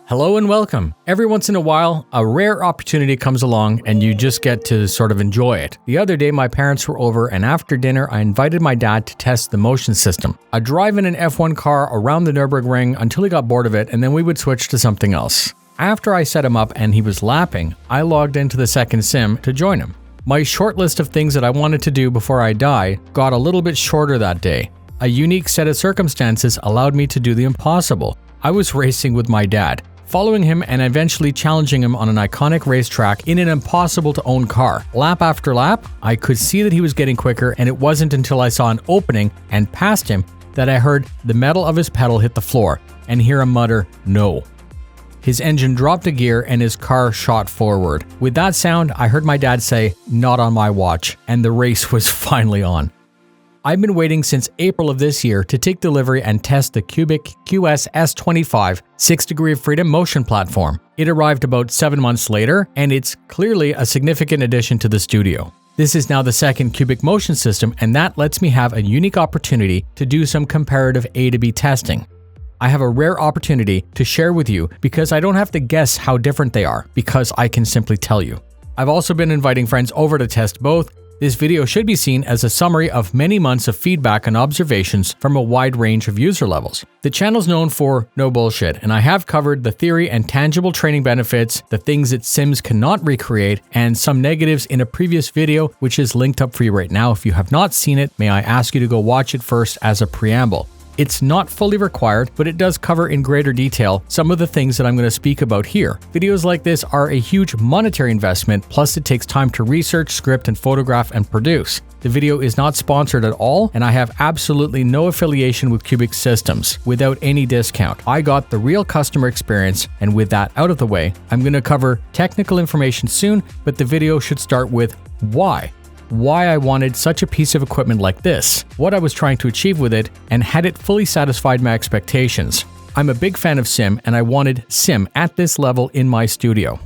Hello and welcome. Every once in a while, a rare opportunity comes along and you just get to sort of enjoy it. The other day, my parents were over and after dinner, I invited my dad to test the motion system. I'd drive in an F1 car around the Nürburgring until he got bored of it and then we would switch to something else. After I set him up and he was lapping, I logged into the second sim to join him. My short list of things that I wanted to do before I die got a little bit shorter that day. A unique set of circumstances allowed me to do the impossible. I was racing with my dad, following him and eventually challenging him on an iconic racetrack in an impossible-to-own car. Lap after lap, I could see that he was getting quicker, and it wasn't until I saw an opening and passed him that I heard the metal of his pedal hit the floor and hear him mutter, "No." His engine dropped a gear and his car shot forward. With that sound, I heard my dad say, "Not on my watch," and the race was finally on. I've been waiting since April of this year to take delivery and test the Qubic QS S25 6 degree of freedom motion platform. It arrived about 7 months later, and it's clearly a significant addition to the studio. This is now the second Qubic motion system, and that lets me have a unique opportunity to do some comparative A to B testing. I have a rare opportunity to share with you because I don't have to guess how different they are, because I can simply tell you. I've also been inviting friends over to test both. This video should be seen as a summary of many months of feedback and observations from a wide range of user levels. The channel's known for no bullshit, and I have covered the theory and tangible training benefits, the things that Sims cannot recreate, and some negatives in a previous video, which is linked up for you right now. If you have not seen it, may I ask you to go watch it first as a preamble. It's not fully required, but it does cover in greater detail some of the things that I'm going to speak about here. Videos like this are a huge monetary investment, plus it takes time to research, script, and photograph and produce. The video is not sponsored at all, and I have absolutely no affiliation with Qubic Systems, without any discount. I got the real customer experience, and with that out of the way, I'm going to cover technical information soon, but the video should start with why I wanted such a piece of equipment like this, what I was trying to achieve with it, and had it fully satisfied my expectations. I'm a big fan of Sim, and I wanted Sim at this level in my studio.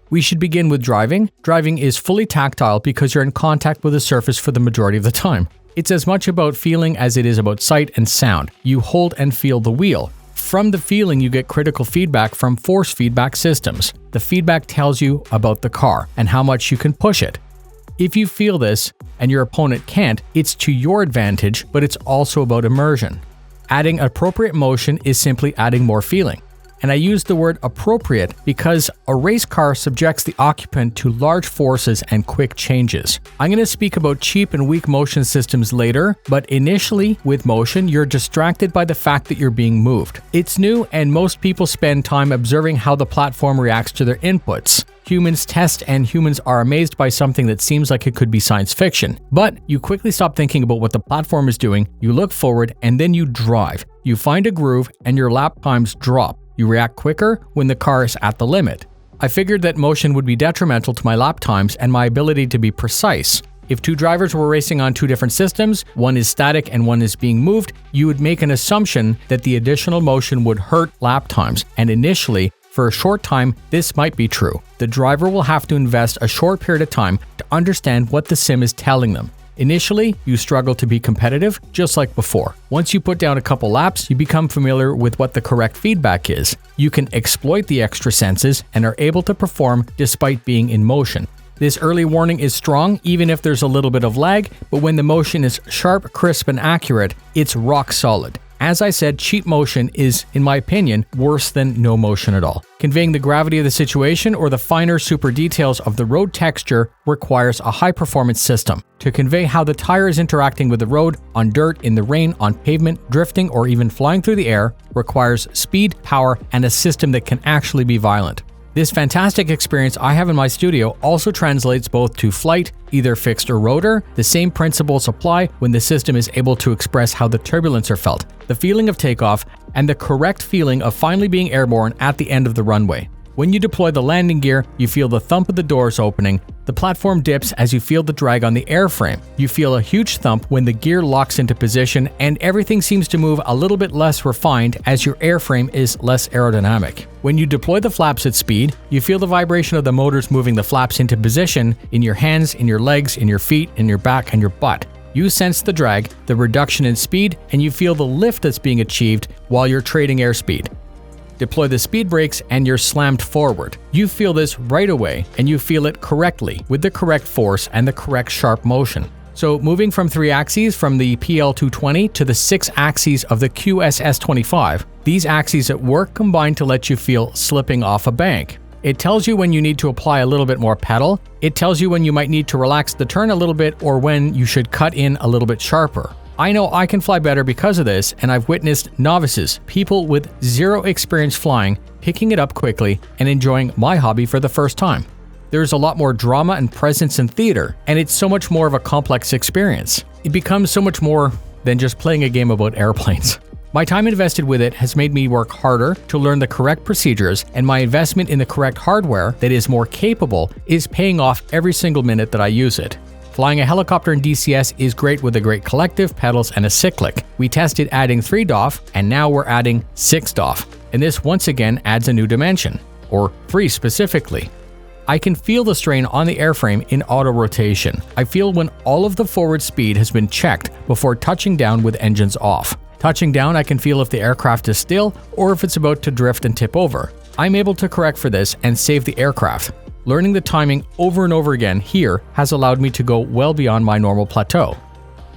We should begin with driving. Driving is fully tactile because you're in contact with the surface for the majority of the time. It's as much about feeling as it is about sight and sound. You hold and feel the wheel. From the feeling, you get critical feedback from force feedback systems. The feedback tells you about the car and how much you can push it. If you feel this, and your opponent can't, it's to your advantage, but it's also about immersion. Adding appropriate motion is simply adding more feeling. And I use the word appropriate because a race car subjects the occupant to large forces and quick changes. I'm going to speak about cheap and weak motion systems later, but initially, with motion, you're distracted by the fact that you're being moved. It's new, and most people spend time observing how the platform reacts to their inputs. Humans test, and humans are amazed by something that seems like it could be science fiction. But you quickly stop thinking about what the platform is doing, you look forward, and then you drive. You find a groove, and your lap times drop. You react quicker when the car is at the limit. I figured that motion would be detrimental to my lap times and my ability to be precise. If two drivers were racing on two different systems, one is static and one is being moved, you would make an assumption that the additional motion would hurt lap times, and initially, for a short time, this might be true. The driver will have to invest a short period of time to understand what the sim is telling them. Initially, you struggle to be competitive, just like before. Once you put down a couple laps, you become familiar with what the correct feedback is. You can exploit the extra senses and are able to perform despite being in motion. This early warning is strong, even if there's a little bit of lag, but when the motion is sharp, crisp, and accurate, it's rock solid. As I said, cheap motion is, in my opinion, worse than no motion at all. Conveying the gravity of the situation or the finer super details of the road texture requires a high-performance system. To convey how the tire is interacting with the road, on dirt, in the rain, on pavement, drifting, or even flying through the air requires speed, power, and a system that can actually be violent. This fantastic experience I have in my studio also translates both to flight, either fixed or rotor. The same principles apply when the system is able to express how the turbulence are felt, the feeling of takeoff, and the correct feeling of finally being airborne at the end of the runway. When you deploy the landing gear, you feel the thump of the doors opening. The platform dips as you feel the drag on the airframe. You feel a huge thump when the gear locks into position, and everything seems to move a little bit less refined as your airframe is less aerodynamic. When you deploy the flaps at speed, you feel the vibration of the motors moving the flaps into position in your hands, in your legs, in your feet, in your back, and your butt. You sense the drag, the reduction in speed, and you feel the lift that's being achieved while you're trading airspeed. deploy the speed brakes, and you're slammed forward. You feel this right away, and you feel it correctly with the correct force and the correct sharp motion. So moving from 3 axes from the PL220 to the 6 axes of the S25, these axes at work combine to let you feel slipping off a bank. It tells you when you need to apply a little bit more pedal. It tells you when you might need to relax the turn a little bit or when you should cut in a little bit sharper. I know I can fly better because of this, and I've witnessed novices, people with zero experience flying, picking it up quickly and enjoying my hobby for the first time. There's a lot more drama and presence in theater, and it's so much more of a complex experience. It becomes so much more than just playing a game about airplanes. My time invested with it has made me work harder to learn the correct procedures, and my investment in the correct hardware that is more capable is paying off every single minute that I use it. Flying a helicopter in DCS is great with a great collective, pedals, and a cyclic. We tested adding 3 DOF, and now we're adding 6 DOF. And this once again adds a new dimension, or 3 specifically. I can feel the strain on the airframe in auto rotation. I feel when all of the forward speed has been checked before touching down with engines off. Touching down, I can feel if the aircraft is still or if it's about to drift and tip over. I'm able to correct for this and save the aircraft. Learning the timing over and over again here has allowed me to go well beyond my normal plateau.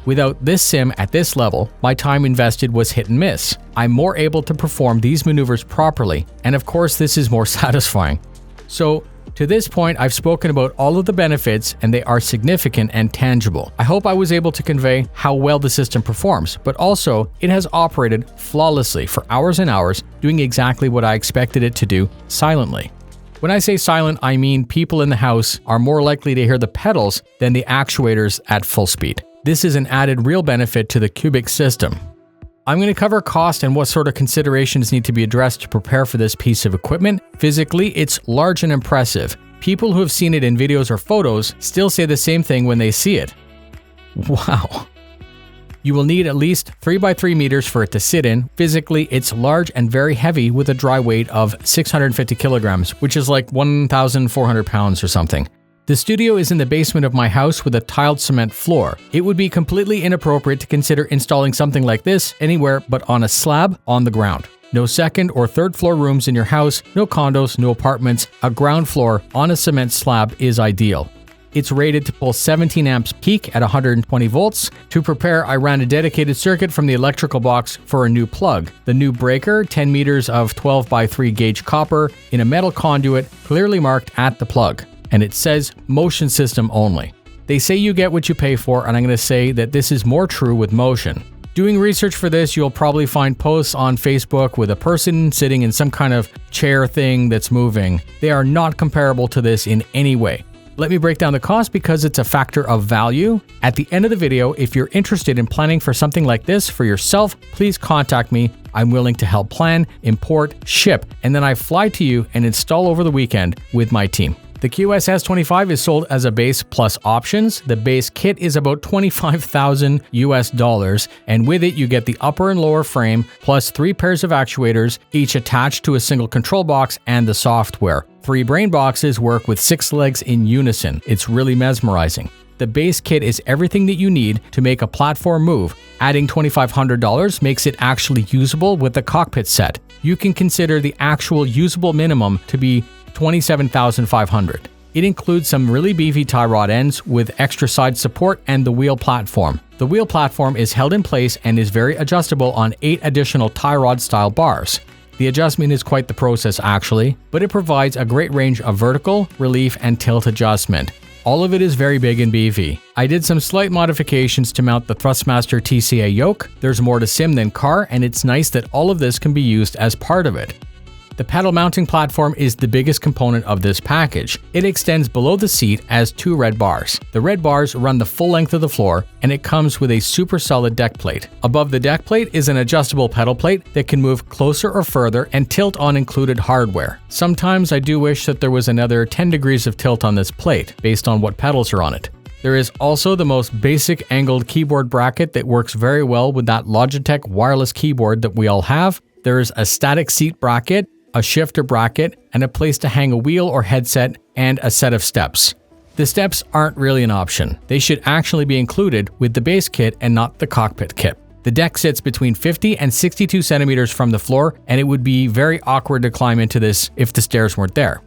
Without this sim at this level, my time invested was hit and miss. I'm more able to perform these maneuvers properly, and of course this is more satisfying. So, to this point, I've spoken about all of the benefits, and they are significant and tangible. I hope I was able to convey how well the system performs, but also it has operated flawlessly for hours and hours, doing exactly what I expected it to do silently. When I say silent, I mean people in the house are more likely to hear the pedals than the actuators at full speed. This is an added real benefit to the Qubic system. I'm going to cover cost and what sort of considerations need to be addressed to prepare for this piece of equipment. Physically, it's large and impressive. People who have seen it in videos or photos still say the same thing when they see it. Wow. You will need at least 3 by 3 meters for it to sit in. Physically, it's large and very heavy with a dry weight of 650 kilograms, which is like 1,400 pounds or something. The studio is in the basement of my house with a tiled cement floor. It would be completely inappropriate to consider installing something like this anywhere but on a slab on the ground. No second or third floor rooms in your house, no condos, no apartments. A ground floor on a cement slab is ideal. It's rated to pull 17 amps peak at 120 volts. To prepare, I ran a dedicated circuit from the electrical box for a new plug. The new breaker, 10 meters of 12 by 3 gauge copper in a metal conduit, clearly marked at the plug. And it says motion system only. They say you get what you pay for, and I'm going to say that this is more true with motion. Doing research for this, you'll probably find posts on Facebook with a person sitting in some kind of chair thing that's moving. They are not comparable to this in any way. Let me break down the cost because it's a factor of value. At the end of the video, if you're interested in planning for something like this for yourself, please contact me. I'm willing to help plan, import, ship, and then I fly to you and install over the weekend with my team. The S25 is sold as a base plus options. The base kit is about $25,000 US, and with it you get the upper and lower frame plus 3 pairs of actuators, each attached to a single control box and the software. 3 brain boxes work with 6 legs in unison. It's really mesmerizing. The base kit is everything that you need to make a platform move. Adding $2,500 makes it actually usable with the cockpit set. You can consider the actual usable minimum to be $27,500. It includes some really beefy tie rod ends with extra side support and the wheel platform. The wheel platform is held in place and is very adjustable on 8 additional tie rod style bars. The adjustment is quite the process actually, but it provides a great range of vertical, relief, and tilt adjustment. All of it is very big and beefy. I did some slight modifications to mount the Thrustmaster TCA yoke. There's more to sim than car, and it's nice that all of this can be used as part of it. The pedal mounting platform is the biggest component of this package. It extends below the seat as 2 red bars. The red bars run the full length of the floor, and it comes with a super solid deck plate. Above the deck plate is an adjustable pedal plate that can move closer or further and tilt on included hardware. Sometimes I do wish that there was another 10 degrees of tilt on this plate, based on what pedals are on it. There is also the most basic angled keyboard bracket that works very well with that Logitech wireless keyboard that we all have. There is a static seat bracket, a shifter bracket, and a place to hang a wheel or headset, and a set of steps. The steps aren't really an option. They should actually be included with the base kit and not the cockpit kit. The deck sits between 50 and 62 centimeters from the floor, and it would be very awkward to climb into this if the stairs weren't there.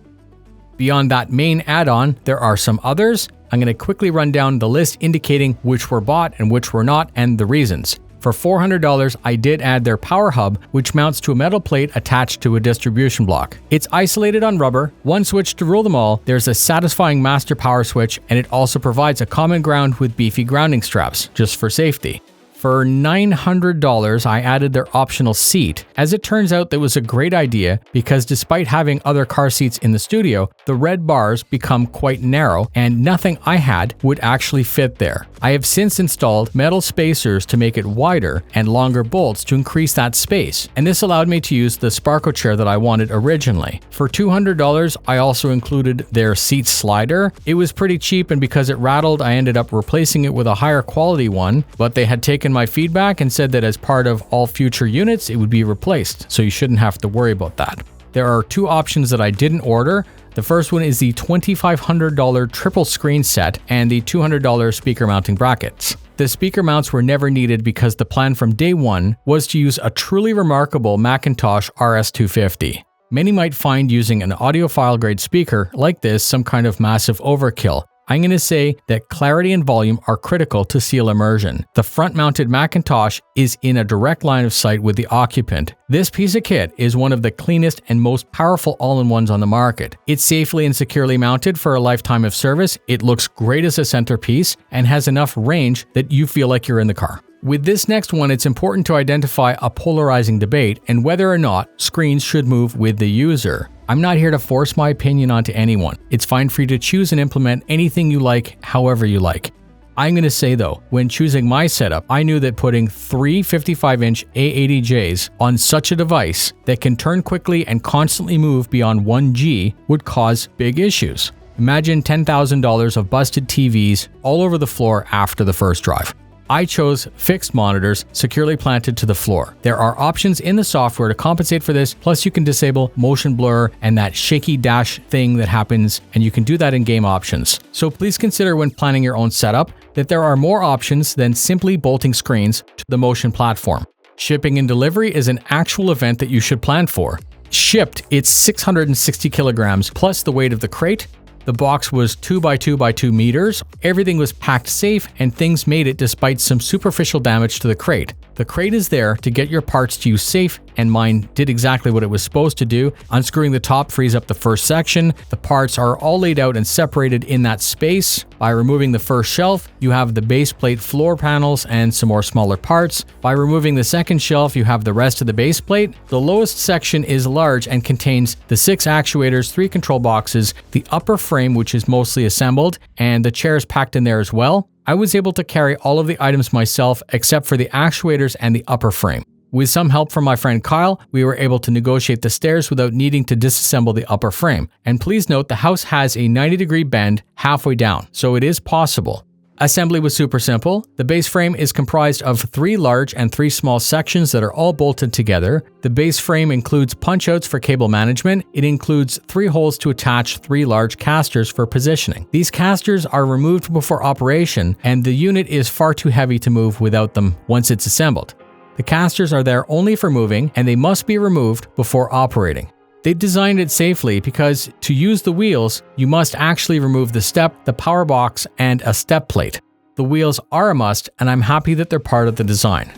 Beyond that main add-on, there are some others. I'm going to quickly run down the list indicating which were bought and which were not, and the reasons. For $400, I did add their power hub, which mounts to a metal plate attached to a distribution block. It's isolated on rubber, one switch to rule them all, there's a satisfying master power switch, and it also provides a common ground with beefy grounding straps, just for safety. For $900, I added their optional seat. As it turns out, that was a great idea because despite having other car seats in the studio, the red bars become quite narrow and nothing I had would actually fit there. I have since installed metal spacers to make it wider and longer bolts to increase that space, and this allowed me to use the Sparko chair that I wanted originally. For $200, I also included their seat slider. It was pretty cheap, and because it rattled, I ended up replacing it with a higher quality one, but they had taken my feedback and said that as part of all future units, it would be replaced, so you shouldn't have to worry about that. There are two options that I didn't order. The first one is the $2,500 triple screen set and the $200 speaker mounting brackets. The speaker mounts were never needed because the plan from day one was to use a truly remarkable Macintosh RS-250. Many might find using an audiophile grade speaker like this some kind of massive overkill. I'm going to say that clarity and volume are critical to seal immersion. The front-mounted Macintosh is in a direct line of sight with the occupant. This piece of kit is one of the cleanest and most powerful all-in-ones on the market. It's safely and securely mounted for a lifetime of service, it looks great as a centerpiece, and has enough range that you feel like you're in the car. With this next one, it's important to identify a polarizing debate and whether or not screens should move with the user. I'm not here to force my opinion onto anyone. It's fine for you to choose and implement anything you like, however you like. I'm going to say though, when choosing my setup, I knew that putting three 55-inch A80Js on such a device that can turn quickly and constantly move beyond 1G would cause big issues. Imagine $10,000 of busted TVs all over the floor after the first drive. I chose fixed monitors securely planted to the floor. There are options in the software to compensate for this, plus you can disable motion blur and that shaky dash thing that happens, and you can do that in game options. So please consider when planning your own setup that there are more options than simply bolting screens to the motion platform. Shipping and delivery is an actual event that you should plan for. Shipped, it's 660 kilograms plus the weight of the crate. The box was 2 by 2 by 2 meters. Everything was packed safe and things made it despite some superficial damage to the crate. The crate is there to get your parts to you safe, and mine did exactly what it was supposed to do. Unscrewing the top frees up the first section. The parts are all laid out and separated in that space. By removing the first shelf, you have the base plate floor panels and some more smaller parts. By removing the second shelf, you have the rest of the base plate. The lowest section is large and contains the 6 actuators, 3 control boxes, the upper frame, which is mostly assembled, and the chairs packed in there as well. I was able to carry all of the items myself except for the actuators and the upper frame. With some help from my friend Kyle, we were able to negotiate the stairs without needing to disassemble the upper frame. And please note, the house has a 90-degree bend halfway down, so it is possible. Assembly was super simple. The base frame is comprised of 3 large and 3 small sections that are all bolted together. The base frame includes punch-outs for cable management. It includes 3 holes to attach 3 large casters for positioning. These casters are removed before operation, and the unit is far too heavy to move without them once it's assembled. The casters are there only for moving, and they must be removed before operating. They designed it safely because to use the wheels, you must actually remove the step, the power box, and a step plate. The wheels are a must, and I'm happy that they're part of the design.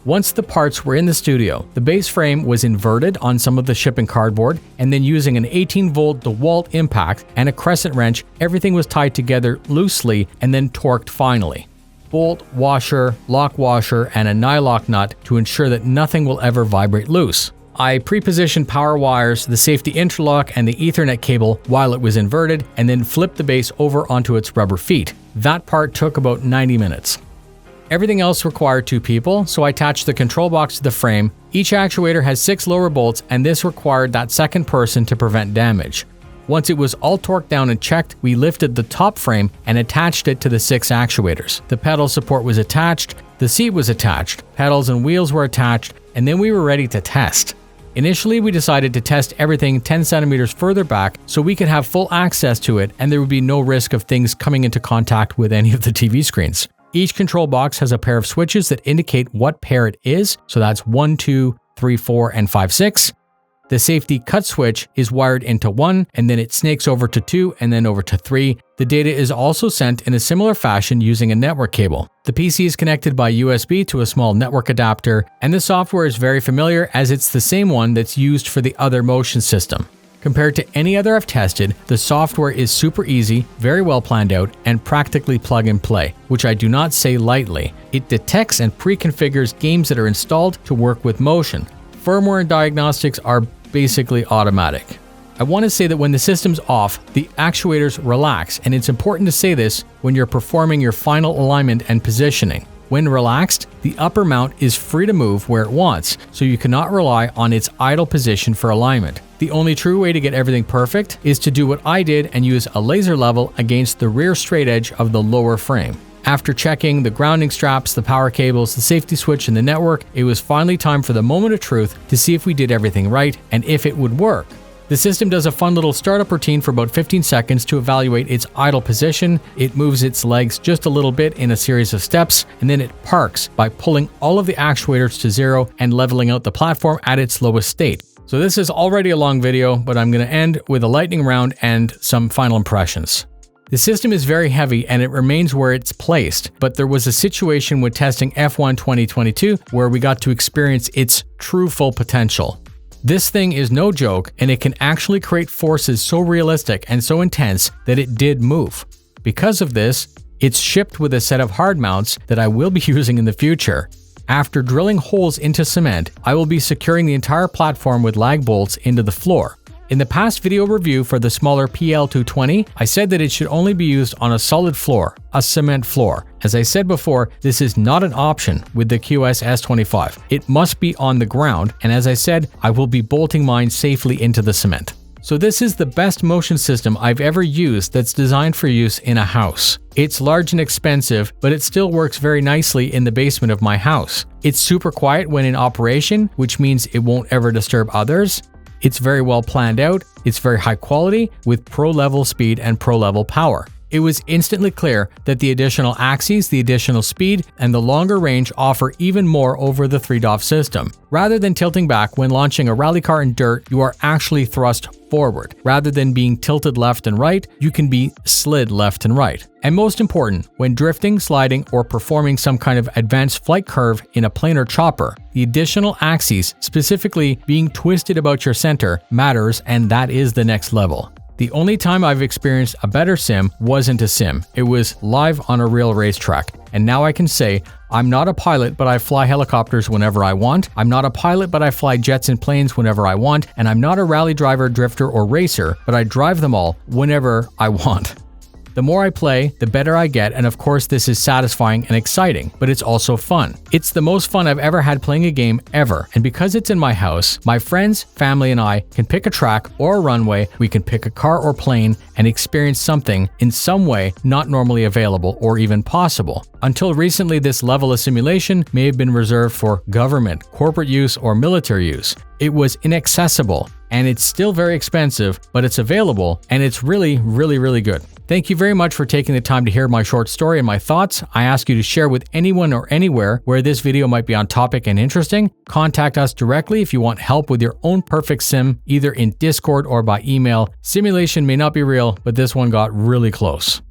Once the parts were in the studio, the base frame was inverted on some of the shipping cardboard, and then using an 18-volt DeWalt impact and a crescent wrench, everything was tied together loosely and then torqued finally. Bolt, washer, lock washer, and a nylock nut to ensure that nothing will ever vibrate loose. I pre-positioned power wires, the safety interlock, and the Ethernet cable while it was inverted, and then flipped the base over onto its rubber feet. That part took about 90 minutes. Everything else required 2 people, so I attached the control box to the frame. Each actuator has 6 lower bolts, and this required that second person to prevent damage. Once it was all torqued down and checked, we lifted the top frame and attached it to the 6 actuators. The pedal support was attached, the seat was attached, pedals and wheels were attached, and then we were ready to test. Initially, we decided to test everything 10 centimeters further back so we could have full access to it and there would be no risk of things coming into contact with any of the TV screens. Each control box has a pair of switches that indicate what pair it is, so that's 1, 2, 3, 4, and 5, 6. The safety cut switch is wired into 1, and then it snakes over to 2 and then over to 3. The data is also sent in a similar fashion using a network cable. The PC is connected by USB to a small network adapter, and the software is very familiar as it's the same one that's used for the other motion system. Compared to any other I've tested, the software is super easy, very well planned out, and practically plug and play, which I do not say lightly. It detects and pre-configures games that are installed to work with motion. Firmware and diagnostics are basically automatic. I want to say that when the system's off, the actuators relax, and it's important to say this when you're performing your final alignment and positioning. When relaxed, the upper mount is free to move where it wants, so you cannot rely on its idle position for alignment. The only true way to get everything perfect is to do what I did and use a laser level against the rear straight edge of the lower frame. After checking the grounding straps, the power cables, the safety switch, and the network, it was finally time for the moment of truth to see if we did everything right and if it would work. The system does a fun little startup routine for about 15 seconds to evaluate its idle position. It moves its legs just a little bit in a series of steps, and then it parks by pulling all of the actuators to 0 and leveling out the platform at its lowest state. So this is already a long video, but I'm going to end with a lightning round and some final impressions. The system is very heavy and it remains where it's placed, but there was a situation with testing F1 2022 where we got to experience its true full potential. This thing is no joke, and it can actually create forces so realistic and so intense that it did move. Because of this, it's shipped with a set of hard mounts that I will be using in the future. After drilling holes into cement, I will be securing the entire platform with lag bolts into the floor. In the past video review for the smaller PL220, I said that it should only be used on a solid floor, a cement floor. As I said before, this is not an option with the S25. It must be on the ground, and as I said, I will be bolting mine safely into the cement. So this is the best motion system I've ever used that's designed for use in a house. It's large and expensive, but it still works very nicely in the basement of my house. It's super quiet when in operation, which means it won't ever disturb others. It's very well planned out, it's very high quality, with pro-level speed and pro-level power. It was instantly clear that the additional axes, the additional speed, and the longer range offer even more over the 3DOF system. Rather than tilting back when launching a rally car in dirt, you are actually thrust forward. Rather than being tilted left and right, you can be slid left and right. And most important, when drifting, sliding, or performing some kind of advanced flight curve in a planar chopper, the additional axes, specifically being twisted about your center, matters, and that is the next level. The only time I've experienced a better sim wasn't a sim. It was live on a real racetrack. And now I can say, I'm not a pilot, but I fly helicopters whenever I want. I'm not a pilot, but I fly jets and planes whenever I want. And I'm not a rally driver, drifter, or racer, but I drive them all whenever I want. The more I play, the better I get, and of course this is satisfying and exciting, but it's also fun. It's the most fun I've ever had playing a game ever, and because it's in my house, my friends, family, and I can pick a track or a runway, we can pick a car or plane, and experience something in some way not normally available or even possible. Until recently, this level of simulation may have been reserved for government, corporate use, or military use. It was inaccessible, and it's still very expensive, but it's available, and it's really, really, really good. Thank you very much for taking the time to hear my short story and my thoughts. I ask you to share with anyone or anywhere where this video might be on topic and interesting. Contact us directly if you want help with your own perfect sim, either in Discord or by email. Simulation may not be real, but this one got really close.